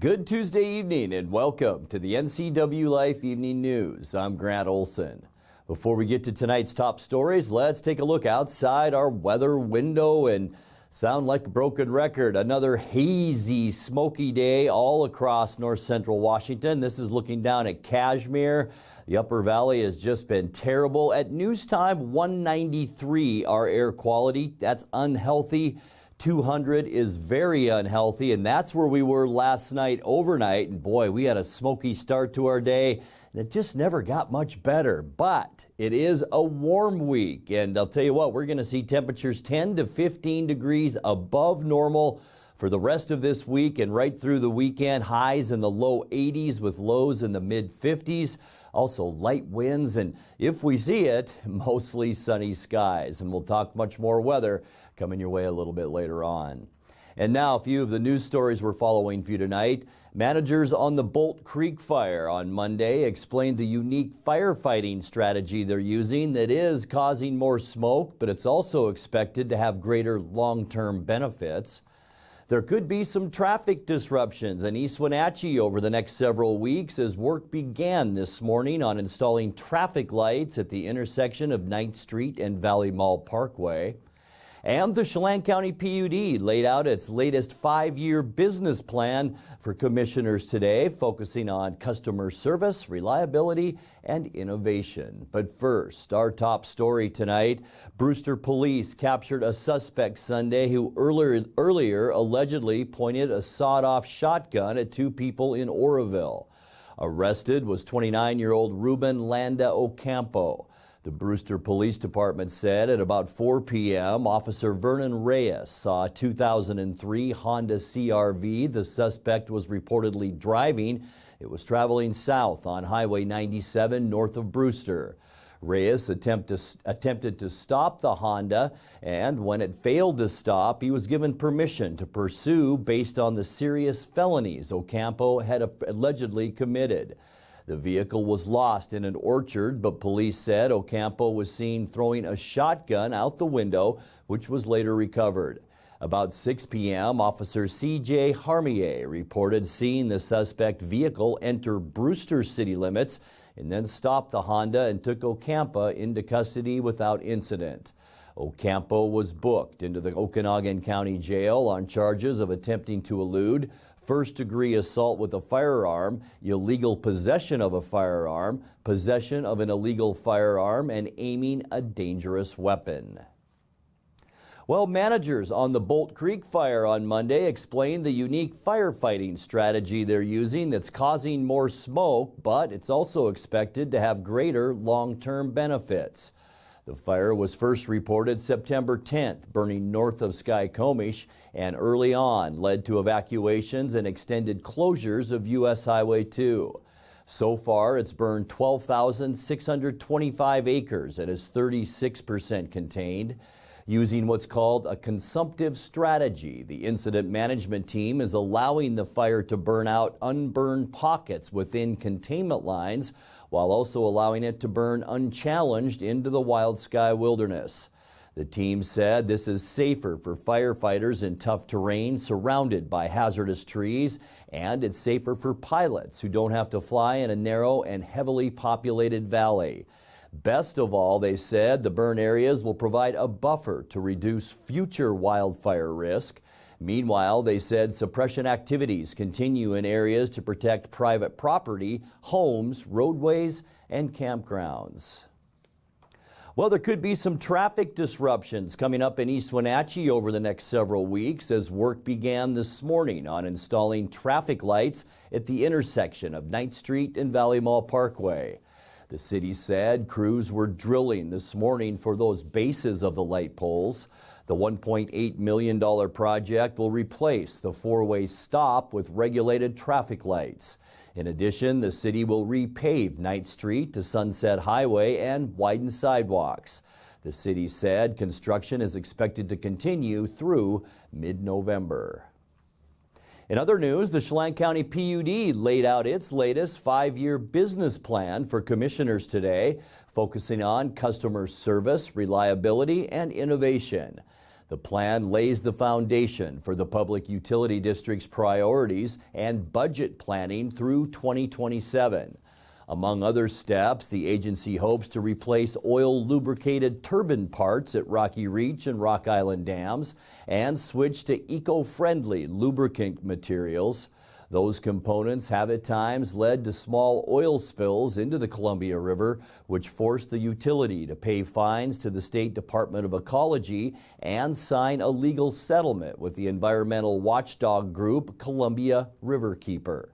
Good Tuesday evening and welcome to the NCWLIFE Evening News. I'm Grant Olson. Before we get to tonight's top stories, let's take a look outside our weather window and sound like a broken record. Another hazy, smoky day all across north central Washington. This is looking down at Kashmir. The Upper Valley has just been terrible. At news time, 193 our air quality. That's unhealthy. 200 is very unhealthy, and that's where we were last night overnight. And boy, we had a smoky start to our day, and it just never got much better. But it is a warm week, and I'll tell you what, we're going to see temperatures 10 to 15 degrees above normal for the rest of this week and right through the weekend. Highs in the low 80s with lows in the mid 50s. Also light winds, and if we see it, mostly sunny skies. And we'll talk much more weather coming your way a little bit later on. And now a few of the news stories we're following for you tonight. Managers on the Bolt Creek fire on Monday explained the unique firefighting strategy they're using that is causing more smoke, but it's also expected to have greater long-term benefits. There could be some traffic disruptions in East Wenatchee over the next several weeks as work began this morning on installing traffic lights at the intersection of 9th Street and Valley Mall Parkway. And the Chelan County PUD laid out its latest 5-year business plan for commissioners today, focusing on customer service, reliability, and innovation. But first, our top story tonight. Brewster police captured a suspect Sunday who earlier allegedly pointed a sawed-off shotgun at two people in Oroville. Arrested was 29-year-old Ruben Landa Ocampo. The Brewster Police Department said at about 4 p.m., Officer Vernon Reyes saw a 2003 Honda CR-V the suspect was reportedly driving. It was traveling south on Highway 97 north of Brewster. Reyes attempted to stop the Honda, and when it failed to stop, he was given permission to pursue based on the serious felonies Ocampo had allegedly committed. The vehicle was lost in an orchard, but police said Ocampo was seen throwing a shotgun out the window, which was later recovered. About 6 p.m., Officer C.J. Harmier reported seeing the suspect vehicle enter Brewster city limits and then stopped the Honda and took Ocampo into custody without incident. Ocampo was booked into the Okanogan County Jail on charges of attempting to elude, first-degree assault with a firearm, illegal possession of a firearm, possession of an illegal firearm, and aiming a dangerous weapon. Well, managers on the Bolt Creek fire on Monday explained the unique firefighting strategy they're using that's causing more smoke, but it's also expected to have greater long-term benefits. The fire was first reported September 10th, burning north of Skykomish, and early on led to evacuations and extended closures of U.S. Highway 2. So far, it's burned 12,625 acres and is 36% contained. Using what's called a consumptive strategy, the incident management team is allowing the fire to burn out unburned pockets within containment lines, while also allowing it to burn unchallenged into the wild sky wilderness. The team said this is safer for firefighters in tough terrain surrounded by hazardous trees, and it's safer for pilots who don't have to fly in a narrow and heavily populated valley. Best of all, they said, the burn areas will provide a buffer to reduce future wildfire risk. Meanwhile, they said suppression activities continue in areas to protect private property, homes, roadways, and campgrounds. Well, there could be some traffic disruptions coming up in East Wenatchee over the next several weeks as work began this morning on installing traffic lights at the intersection of 9th Street and Valley Mall Parkway. The city said crews were drilling this morning for those bases of the light poles. The $1.8 million project will replace the four-way stop with regulated traffic lights. In addition, the city will repave 9th Street to Sunset Highway and widen sidewalks. The city said construction is expected to continue through mid-November. In other news, the Chelan County PUD laid out its latest 5-year business plan for commissioners today, focusing on customer service, reliability, and innovation. The plan lays the foundation for the Public Utility District's priorities and budget planning through 2027. Among other steps, the agency hopes to replace oil-lubricated turbine parts at Rocky Reach and Rock Island dams and switch to eco-friendly lubricant materials. Those components have at times led to small oil spills into the Columbia River, which forced the utility to pay fines to the State Department of Ecology and sign a legal settlement with the environmental watchdog group Columbia Riverkeeper.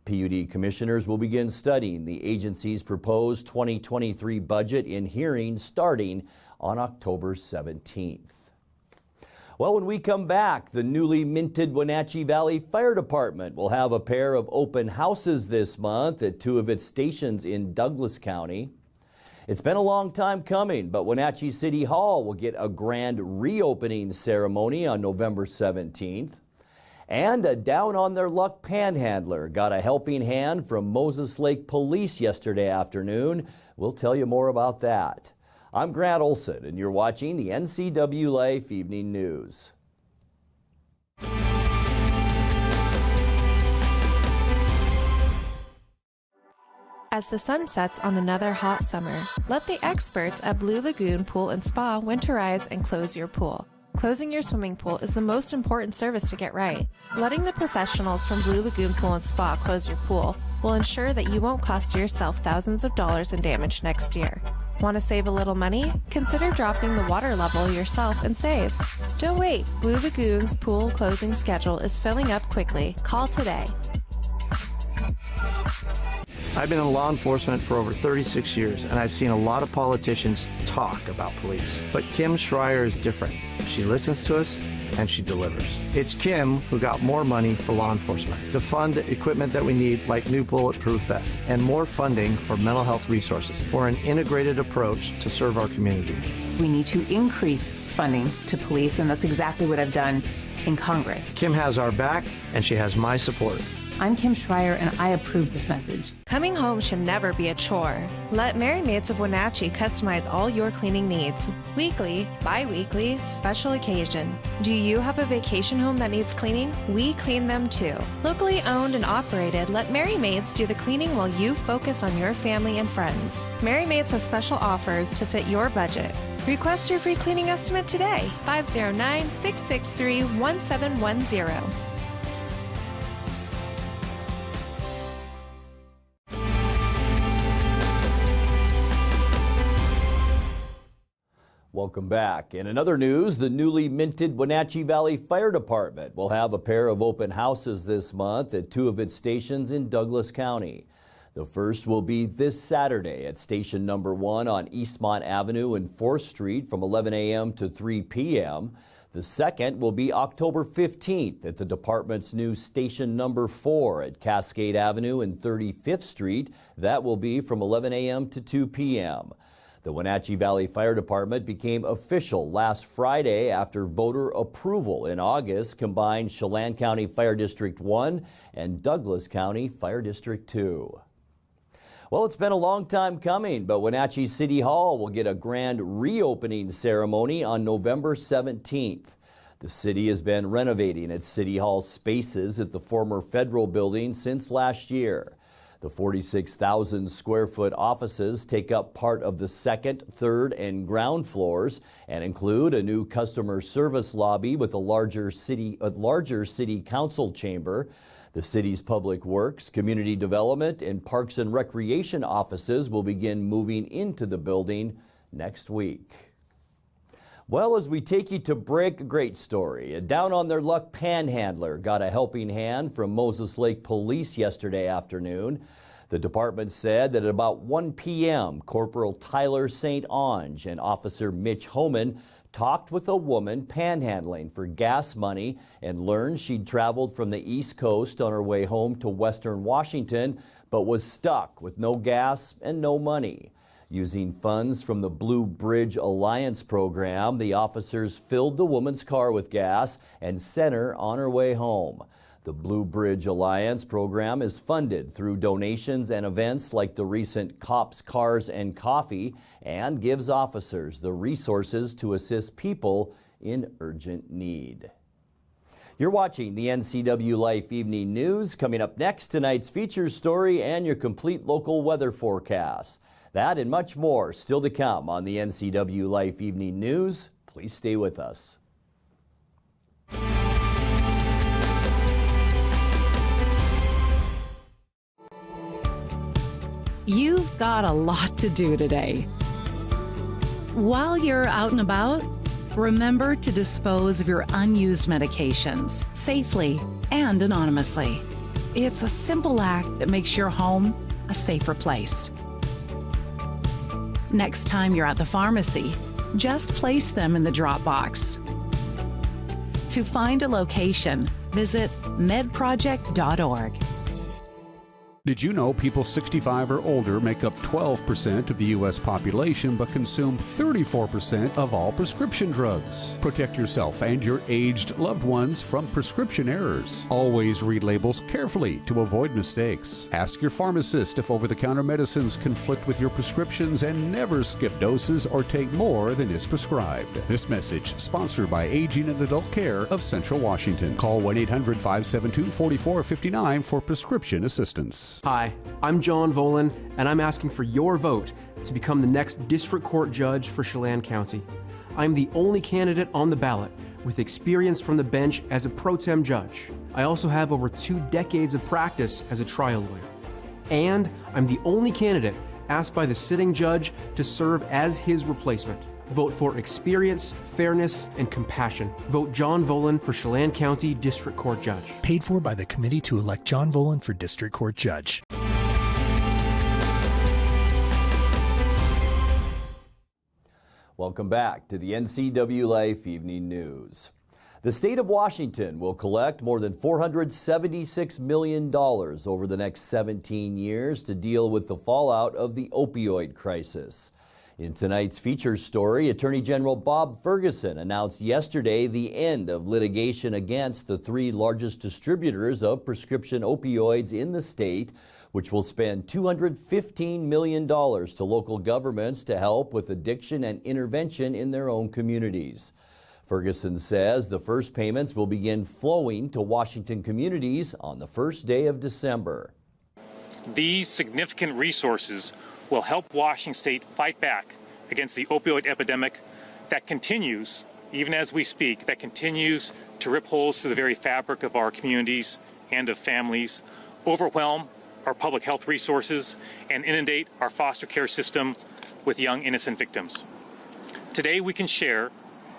PUD commissioners will begin studying the agency's proposed 2023 budget in hearings starting on October 17th. Well, when we come back, the newly minted Wenatchee Valley Fire Department will have a pair of open houses this month at two of its stations in Douglas County. It's been a long time coming, but Wenatchee City Hall will get a grand reopening ceremony on November 17th. And a down-on-their-luck panhandler got a helping hand from Moses Lake Police yesterday afternoon. We'll tell you more about that. I'm Grant Olson, and you're watching the NCWLIFE Evening News. As the sun sets on another hot summer, let the experts at Blue Lagoon Pool and Spa winterize and close your pool. Closing your swimming pool is the most important service to get right. Letting the professionals from Blue Lagoon Pool and Spa close your pool will ensure that you won't cost yourself thousands of dollars in damage next year. Want to save a little money? Consider dropping the water level yourself and save. Don't wait. Blue Lagoon's pool closing schedule is filling up quickly. Call today. I've been in law enforcement for over 36 years, and I've seen a lot of politicians talk about police. But Kim Schreier is different. She listens to us, and she delivers. It's Kim who got more money for law enforcement to fund the equipment that we need, like new bulletproof vests, and more funding for mental health resources for an integrated approach to serve our community. We need to increase funding to police, and that's exactly what I've done in Congress. Kim has our back, and she has my support. I'm Kim Schreier, and I approve this message. Coming home should never be a chore. Let Merry Maids of Wenatchee customize all your cleaning needs. Weekly, bi-weekly, special occasion. Do you have a vacation home that needs cleaning? We clean them too. Locally owned and operated, let Merry Maids do the cleaning while you focus on your family and friends. Merry Maids has special offers to fit your budget. Request your free cleaning estimate today. 509-663-1710. Welcome back. In another news, the newly minted Wenatchee Valley Fire Department will have a pair of open houses this month at two of its stations in Douglas County. The first will be this Saturday at Station Number 1 on Eastmont Avenue and 4th Street from 11 a.m. to 3 p.m. The second will be October 15th at the department's new Station Number 4 at Cascade Avenue and 35th Street. That will be from 11 a.m. to 2 p.m. The Wenatchee Valley Fire Department became official last Friday after voter approval in August combined Chelan County Fire District 1 and Douglas County Fire District 2. Well, it's been a long time coming, but Wenatchee City Hall will get a grand reopening ceremony on November 17th. The city has been renovating its City Hall spaces at the former federal building since last year. The 46,000 square foot offices take up part of the second, third, and ground floors and include a new customer service lobby with a larger city council chamber. The city's public works, community development, and parks and recreation offices will begin moving into the building next week. Well, as we take you to break, a great story. A down-on-their-luck panhandler got a helping hand from Moses Lake Police yesterday afternoon. The department said that at about 1 p.m., Corporal Tyler St. Onge and Officer Mitch Homan talked with a woman panhandling for gas money and learned she'd traveled from the East Coast on her way home to Western Washington, but was stuck with no gas and no money. Using funds from the Blue Bridge Alliance program, the officers filled the woman's car with gas and sent her on her way home. The Blue Bridge Alliance program is funded through donations and events like the recent Cops, Cars, and Coffee and gives officers the resources to assist people in urgent need. You're watching the NCWLIFE Evening News. Coming up next, tonight's feature story and your complete local weather forecast. That and much more still to come on the NCWLIFE Evening News. Please stay with us. You've got a lot to do today. While you're out and about, remember to dispose of your unused medications safely and anonymously. It's a simple act that makes your home a safer place. Next time you're at the pharmacy, just place them in the drop box. To find a location, visit medproject.org. Did you know people 65 or older make up 12% of the U.S. population but consume 34% of all prescription drugs? Protect yourself and your aged loved ones from prescription errors. Always read labels carefully to avoid mistakes. Ask your pharmacist if over-the-counter medicines conflict with your prescriptions, and never skip doses or take more than is prescribed. This message sponsored by Aging and Adult Care of Central Washington. Call 1-800-572-4459 for prescription assistance. Hi, I'm John Volan, and I'm asking for your vote to become the next District Court Judge for Chelan County. I'm the only candidate on the ballot with experience from the bench as a pro tem judge. I also have over 2 decades of practice as a trial lawyer. And I'm the only candidate asked by the sitting judge to serve as his replacement. Vote for experience, fairness, and compassion. Vote John Volan for Chelan County District Court Judge. Paid for by the committee to elect John Volan for District Court Judge. Welcome back to the NCWLIFE Evening News. The state of Washington will collect more than $476 million over the next 17 years to deal with the fallout of the opioid crisis. In tonight's feature story, Attorney General Bob Ferguson announced yesterday the end of litigation against the 3 largest distributors of prescription opioids in the state, which will spend $215 million to local governments to help with addiction and intervention in their own communities. Ferguson says the first payments will begin flowing to Washington communities on the first day of December. These significant resources will help Washington State fight back against the opioid epidemic that continues, even as we speak, that continues to rip holes through the very fabric of our communities and of families, overwhelm our public health resources, and inundate our foster care system with young innocent victims. Today we can share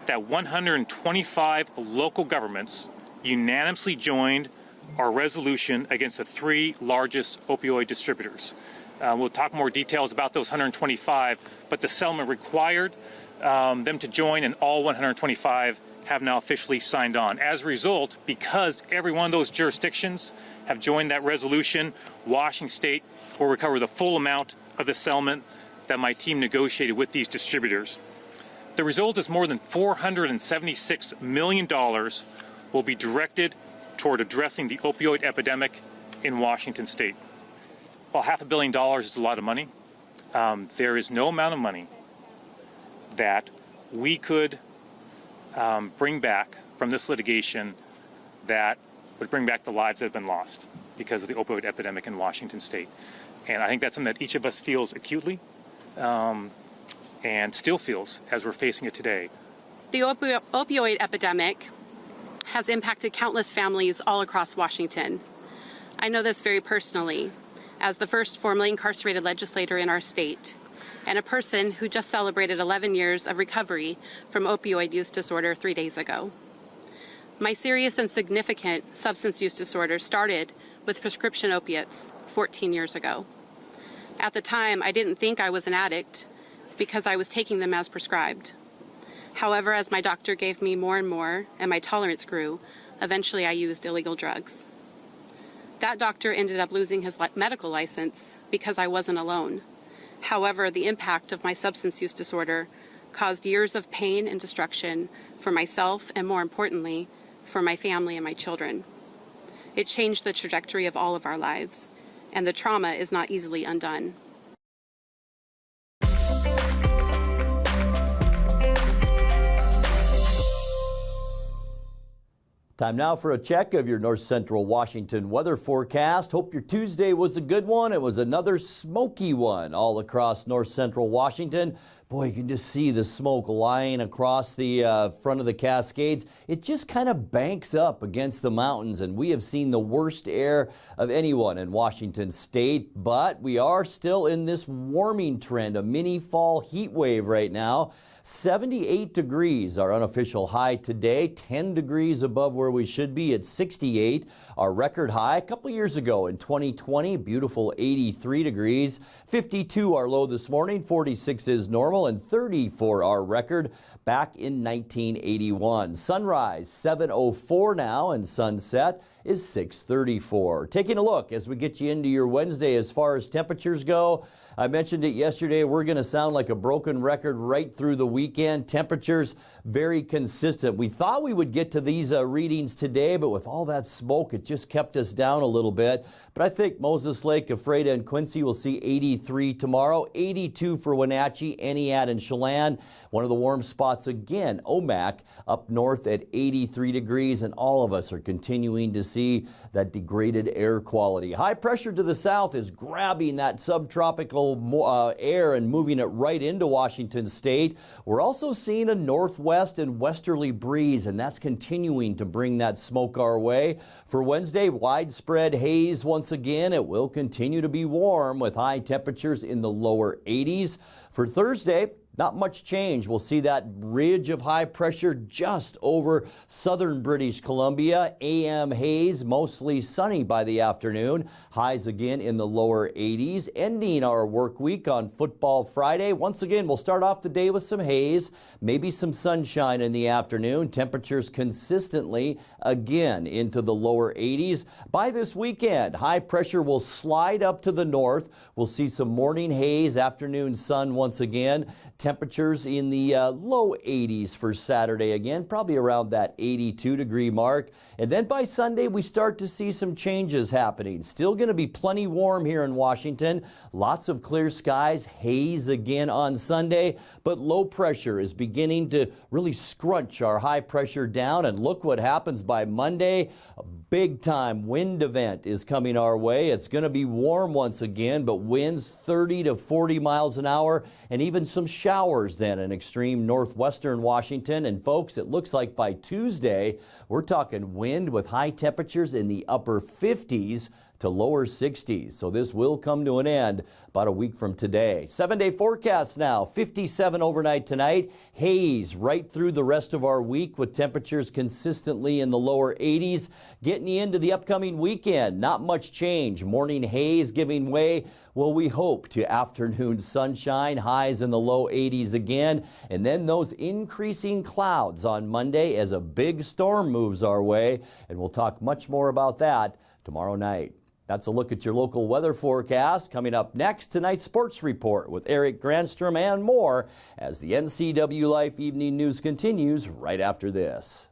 that 125 local governments unanimously joined our resolution against the 3 largest opioid distributors. We'll talk more details about those 125, but the settlement required them to join, and all 125 have now officially signed on. As a result, because every one of those jurisdictions have joined that resolution, Washington State will recover the full amount of the settlement that my team negotiated with these distributors. The result is more than $476 million will be directed toward addressing the opioid epidemic in Washington State. While $500 million is a lot of money, there is no amount of money that we could bring back from this litigation that would bring back the lives that have been lost because of the opioid epidemic in Washington State. And I think that's something that each of us feels acutely and still feels as we're facing it today. The opioid epidemic has impacted countless families all across Washington. I know this very personally, as the first formerly incarcerated legislator in our state, and a person who just celebrated 11 years of recovery from opioid use disorder 3 days ago. My serious and significant substance use disorder started with prescription opiates 14 years ago. At the time, I didn't think I was an addict because I was taking them as prescribed. However, as my doctor gave me more and more and my tolerance grew, eventually I used illegal drugs. That doctor ended up losing his medical license because I wasn't alone. However, the impact of my substance use disorder caused years of pain and destruction for myself and, more importantly, for my family and my children. It changed the trajectory of all of our lives, and the trauma is not easily undone. Time now for a check of your north central Washington weather forecast. Hope your Tuesday was a good one. It was another smoky one all across north central Washington. Boy, you can just see the smoke lying across the front of the Cascades. It just kind of banks up against the mountains, and we have seen the worst air of anyone in Washington state. But we are still in this warming trend, a mini fall heat wave right now. 78 degrees, our unofficial high today, 10 degrees above where we should be at 68. Our record high a couple years ago in 2020, beautiful 83 degrees. 52 our low this morning, 46 is normal, and 30 for our record back in 1981. Sunrise 7:04 now, and sunset is 6:34. Taking a look as we get you into your Wednesday as far as temperatures go. I mentioned it yesterday, we're going to sound like a broken record right through the weekend. Temperatures very consistent. We thought we would get to these readings today, but with all that smoke, it just kept us down a little bit. But I think Moses Lake, Ephrata, and Quincy will see 83 tomorrow, 82 for Wenatchee, Entiat, and Chelan. One of the warm spots again, Omak, up north at 83 degrees, and all of us are continuing to see that degraded air quality. High pressure to the south is grabbing that subtropical air and moving it right into Washington state. We're also seeing a northwest and westerly breeze, and that's continuing to bring that smoke our way. For Wednesday, widespread haze once again. It will continue to be warm with high temperatures in the lower 80s. For Thursday, not much change. We'll see that ridge of high pressure just over southern British Columbia. AM haze, mostly sunny by the afternoon. Highs again in the lower 80s. Ending our work week on Football Friday. Once again, we'll start off the day with some haze, maybe some sunshine in the afternoon. Temperatures consistently again into the lower 80s. By this weekend, high pressure will slide up to the north. We'll see some morning haze, afternoon sun once again. Temperatures in the low 80s for Saturday again, probably around that 82 degree mark. And then by Sunday, we start to see some changes happening. Still going to be plenty warm here in Washington. Lots of clear skies, haze again on Sunday, but low pressure is beginning to really scrunch our high pressure down. And look what happens by Monday. A big time wind event is coming our way. It's going to be warm once again, but winds 30 to 40 miles an hour, and even some showers then in extreme northwestern Washington. And folks, it looks like by Tuesday, we're talking wind with high temperatures in the upper 50s to lower 60s. So this will come to an end about a week from today. 7-day forecast now, 57 overnight tonight. Haze right through the rest of our week with temperatures consistently in the lower 80s. Getting you into the upcoming weekend, not much change. Morning haze giving way, well, we hope, to afternoon sunshine, highs in the low 80s again. And then those increasing clouds on Monday as a big storm moves our way. And we'll talk much more about that tomorrow night. That's a look at your local weather forecast. Coming up next, tonight's sports report with Eric Granstrom and more as the NCWLIFE Evening News continues right after this.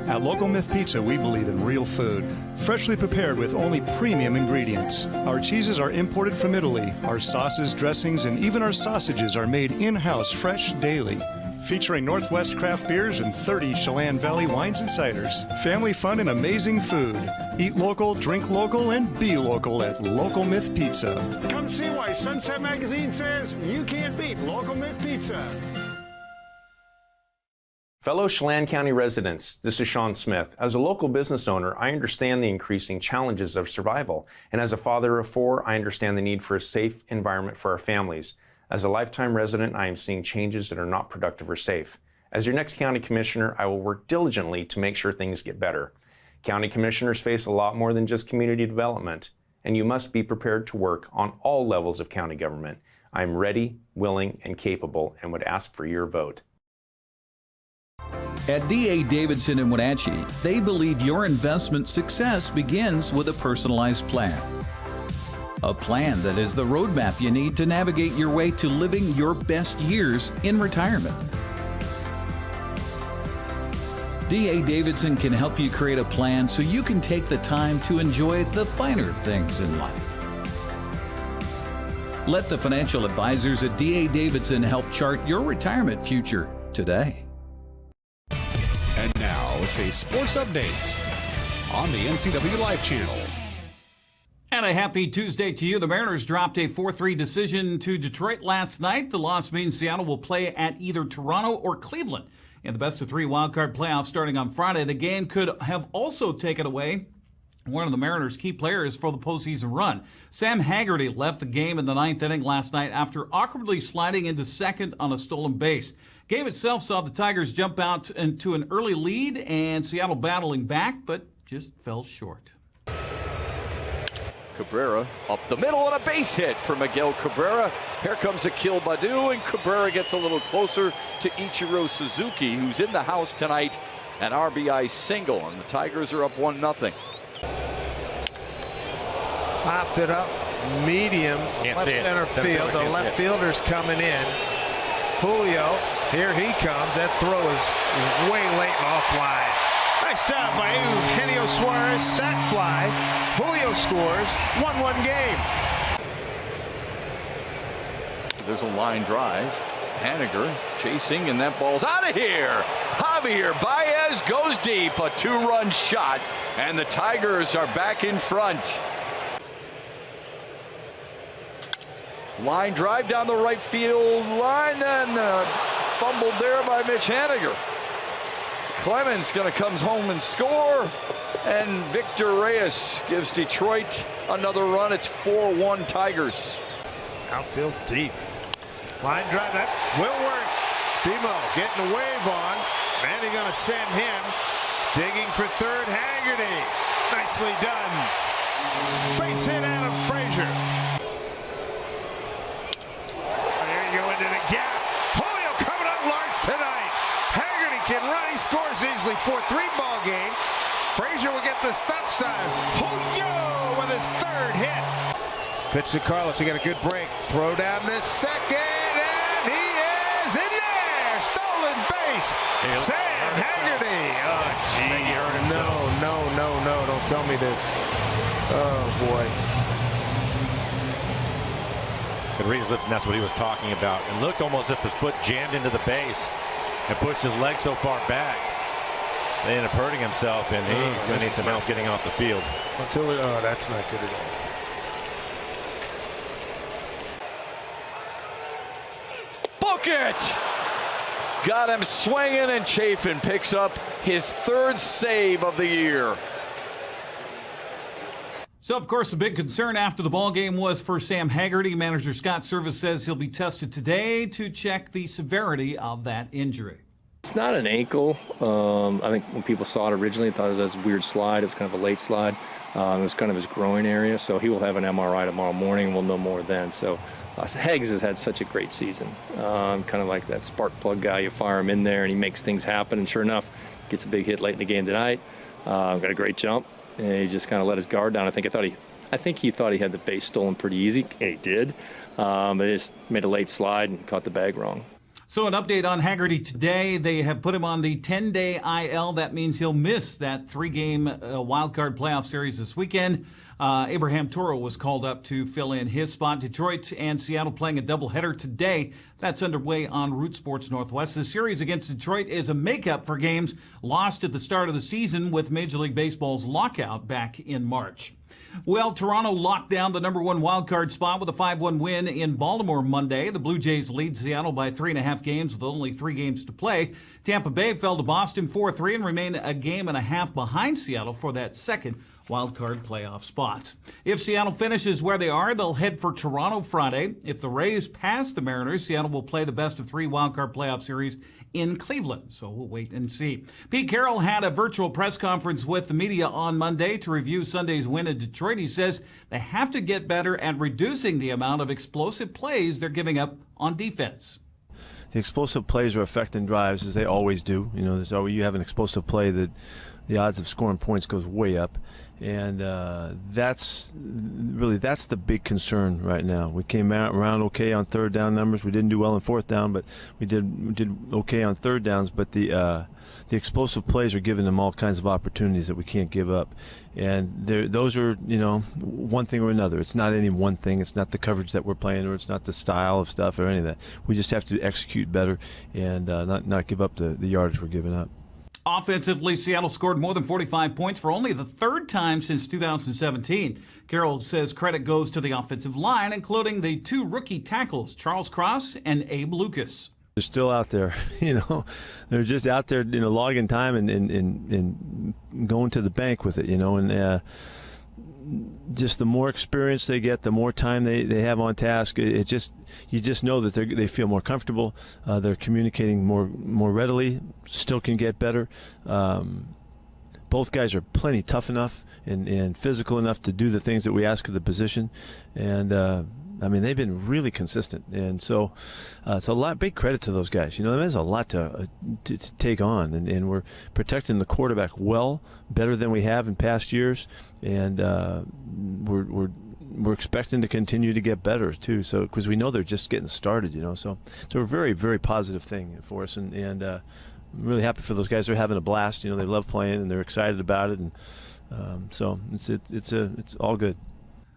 At Local Myth Pizza, we believe in real food, freshly prepared with only premium ingredients. Our cheeses are imported from Italy. Our sauces, dressings, and even our sausages are made in-house fresh daily. Featuring Northwest craft beers and 30 Chelan Valley wines and ciders. Family fun and amazing food. Eat local, drink local, and be local at Local Myth Pizza. Come see why Sunset Magazine says you can't beat Local Myth Pizza. Fellow Chelan County residents, this is Sean Smith. As a local business owner, I understand the increasing challenges of survival. And as a father of 4, I understand the need for a safe environment for our families. As a lifetime resident, I am seeing changes that are not productive or safe. As your next county commissioner, I will work diligently to make sure things get better. County commissioners face a lot more than just community development, and you must be prepared to work on all levels of county government. I am ready, willing, and capable, and would ask for your vote. At D.A. Davidson in Wenatchee, they believe your investment success begins with a personalized plan. A plan that is the roadmap you need to navigate your way to living your best years in retirement. D.A. Davidson can help you create a plan so you can take the time to enjoy the finer things in life. Let the financial advisors at D.A. Davidson help chart your retirement future today. And now it's a sports update on the NCWLIFE channel. And a happy Tuesday to you. The Mariners dropped a 4-3 decision to Detroit last night. The loss means Seattle will play at either Toronto or Cleveland in the best-of-3 wildcard playoffs starting on Friday. The game could have also taken away one of the Mariners' key players for the postseason run. Sam Haggerty left the game in the ninth inning last night after awkwardly sliding into second on a stolen base. Game itself saw the Tigers jump out into an early lead and Seattle battling back, but just fell short. Cabrera up the middle and a base hit for Miguel Cabrera. Here comes Akil Baddoo, and Cabrera gets a little closer to Ichiro Suzuki, who's in the house tonight. An RBI single, and the Tigers are up 1-0. Popped it up, medium, left center field. The left fielder's coming in. Julio, here he comes. That throw is way late and offline. Nice job by Eugenio Suarez, sac fly. Julio scores, 1-1 game. There's a line drive. Haniger chasing, and that ball's out of here. Javier Baez goes deep, a 2-run shot, and the Tigers are back in front. Line drive down the right field line, and fumbled there by Mitch Haniger. Clemens comes home and score, and Victor Reyes gives Detroit another run. It's 4-1 Tigers. Outfield deep. Line drive, that will work. Demo getting a wave on. And they're going to send him. Digging for third, Haggerty. Nicely done. Base hit, Adam Frazier. There you go into the gap. Julio coming up large tonight. Haggerty can run. He scores easily. 4-3 ball game. Frazier will get the stop sign. Julio with his third hit. Pitch to Carlos. He got a good break. Throw down the second. And he is in there. Stolen base. Sam Haggerty. Oh, geez. No. Don't tell me this. Oh, boy. It reads lips, and that's what he was talking about. It looked almost as if his foot jammed into the base and pushed his leg so far back. They ended up hurting himself, and he's going to need some help getting off the field. Oh, that's not good at all. Book it! Got him swinging, and Chafin picks up his third save of the year. So, of course, the big concern after the ball game was for Sam Haggerty. Manager Scott Service says he'll be tested today to check the severity of that injury. It's not an ankle. I think when people saw it originally, they thought it was a weird slide. It was kind of a late slide. It was kind of his groin area. So he will have an MRI tomorrow morning. We'll know more then. So Hags has had such a great season. Kind of like that spark plug guy. You fire him in there and he makes things happen. And sure enough, gets a big hit late in the game tonight. Got a great jump. And he just kind of let his guard down. I think he thought he had the base stolen pretty easy, and he did. But he just made a late slide and caught the bag wrong. So an update on Haggerty today. They have put him on the 10-day IL. That means he'll miss that 3-game wildcard playoff series this weekend. Abraham Toro was called up to fill in his spot. Detroit and Seattle playing a doubleheader today. That's underway on Root Sports Northwest. The series against Detroit is a makeup for games lost at the start of the season with Major League Baseball's lockout back in March. Well, Toronto locked down the number 1 wildcard spot with a 5-1 win in Baltimore Monday. The Blue Jays lead Seattle by 3.5 games with only 3 games to play. Tampa Bay fell to Boston 4-3 and remain a game and a half behind Seattle for that second wildcard playoff spot. If Seattle finishes where they are, they'll head for Toronto Friday. If the Rays pass the Mariners, Seattle will play the best-of-3 wildcard playoff series in Cleveland. So we'll wait and see. Pete Carroll had a virtual press conference with the media on Monday to review Sunday's win in Detroit. He says they have to get better at reducing the amount of explosive plays they're giving up on defense. The explosive plays are affecting drives, as they always do. You know, you have an explosive play that the odds of scoring points goes way up. And that's the big concern right now. We came around okay on third down numbers. We didn't do well on fourth down, but we did okay on third downs. But the explosive plays are giving them all kinds of opportunities that we can't give up. And those are, one thing or another. It's not any one thing. It's not the coverage that we're playing, or it's not the style of stuff or any of that. We just have to execute better and not give up the yardage we're giving up. Offensively, Seattle scored more than 45 points for only the third time since 2017. Carroll says credit goes to the offensive line, including the 2 rookie tackles, Charles Cross and Abe Lucas. They're still out there, They're just out there, logging time and going to the bank with it, and just the more experience they get, the more time they have on task. You just know that they feel more comfortable. They're communicating more readily. Still can get better. Both guys are plenty tough enough and physical enough to do the things that we ask of the position, and they've been really consistent, and so it's big credit to those guys. There's a lot to take on, and we're protecting the quarterback better than we have in past years, and we're expecting to continue to get better too. So because we know they're just getting started, so it's a very, very positive thing for us, and I'm really happy for those guys. They're having a blast. They love playing and they're excited about it, and so it's all good.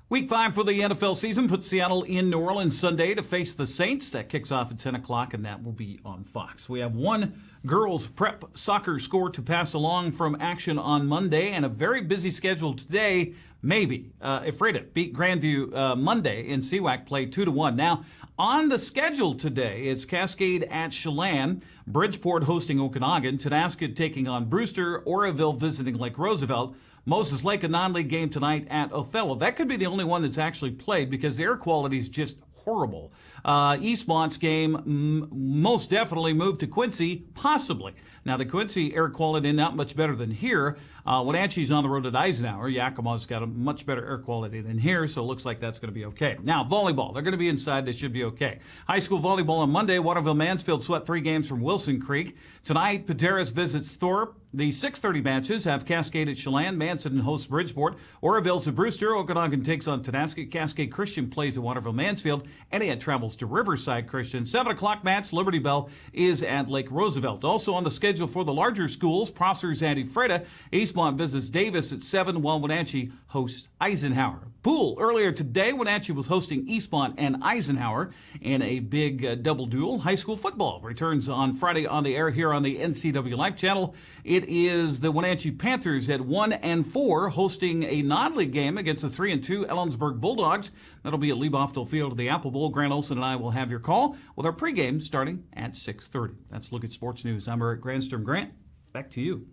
Week 5 for the NFL season puts Seattle in New Orleans Sunday to face the Saints. That kicks off at 10 o'clock, and that will be on Fox. We have one girls prep soccer score to pass along from action on Monday, and a very busy schedule today. Maybe. Ephrata beat Grandview Monday in CWAC play 2-1. Now, on the schedule today, it's Cascade at Chelan, Bridgeport hosting Okanagan, Tonasket taking on Brewster, Oroville visiting Lake Roosevelt, Moses Lake, a non-league game tonight at Othello. That could be the only one that's actually played because the air quality is just horrible. Eastmont's game most definitely moved to Quincy, possibly. Now, the Quincy air quality not much better than here. Wenatchee's on the road at Eisenhower. Yakima's got a much better air quality than here, so it looks like that's going to be okay. Now, volleyball. They're going to be inside. They should be okay. High school volleyball on Monday. Waterville-Mansfield swept 3 games from Wilson Creek. Tonight, Pateras visits Thorpe. The 6:30 matches have Cascade at Chelan, Manson hosts Bridgeport, Oroville's at Brewster, Okanagan takes on Tonasket, Cascade Christian plays at Waterville-Mansfield, Entiat travels to Riverside Christian. 7 o'clock match, Liberty Bell is at Lake Roosevelt. Also on the schedule for the larger schools, Prosser's at Ephrata, Eastmont visits Davis at 7, while Wenatchee hosts Eisenhower. Pool earlier today, Wenatchee was hosting Eastmont and Eisenhower in a big double duel. High school football returns on Friday on the air here on the NCWLIFE channel. It is the Wenatchee Panthers at 1-4 hosting a non-league game against the 3-2 Ellensburg Bulldogs. That'll be at Lieboftel Field of the Apple Bowl. Grant Olson and I will have your call with our pregame starting at 6:30. That's Look at Sports News. I'm Eric Grandstrom. Grant, back to you.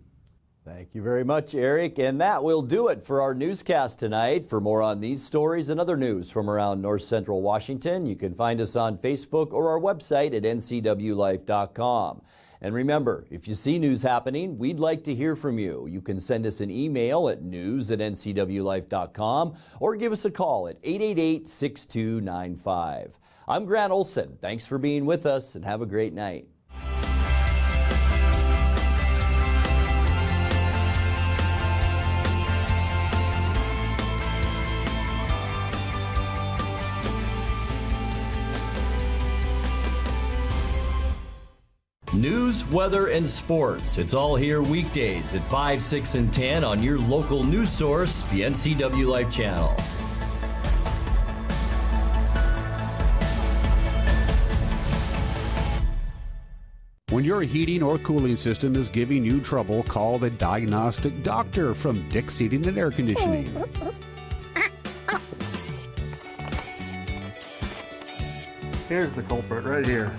Thank you very much, Eric. And that will do it for our newscast tonight. For more on these stories and other news from around North Central Washington, you can find us on Facebook or our website at ncwlife.com. And remember, if you see news happening, we'd like to hear from you. You can send us an email at news@ncwlife.com or give us a call at 888-6295. I'm Grant Olson. Thanks for being with us and have a great night. News, weather, and sports. It's all here weekdays at 5, 6, and 10 on your local news source, the NCWLIFE channel. When your heating or cooling system is giving you trouble, call the diagnostic doctor from Dick's Heating and Air Conditioning. Here's the culprit right here.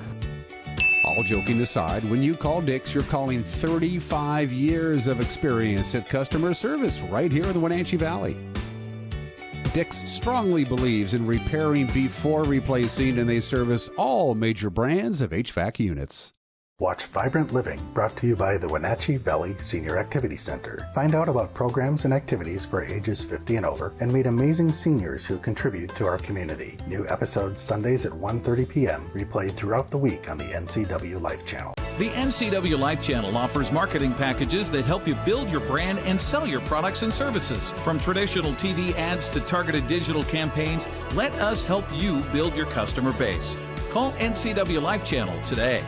All joking aside, when you call Dick's, you're calling 35 years of experience at customer service right here in the Wenatchee Valley. Dick's strongly believes in repairing before replacing, and they service all major brands of HVAC units. Watch Vibrant Living, brought to you by the Wenatchee Valley Senior Activity Center. Find out about programs and activities for ages 50 and over, and meet amazing seniors who contribute to our community. New episodes Sundays at 1:30 p.m., replayed throughout the week on the NCWLIFE channel. The NCWLIFE channel offers marketing packages that help you build your brand and sell your products and services. From traditional TV ads to targeted digital campaigns, let us help you build your customer base. Call NCWLIFE channel today.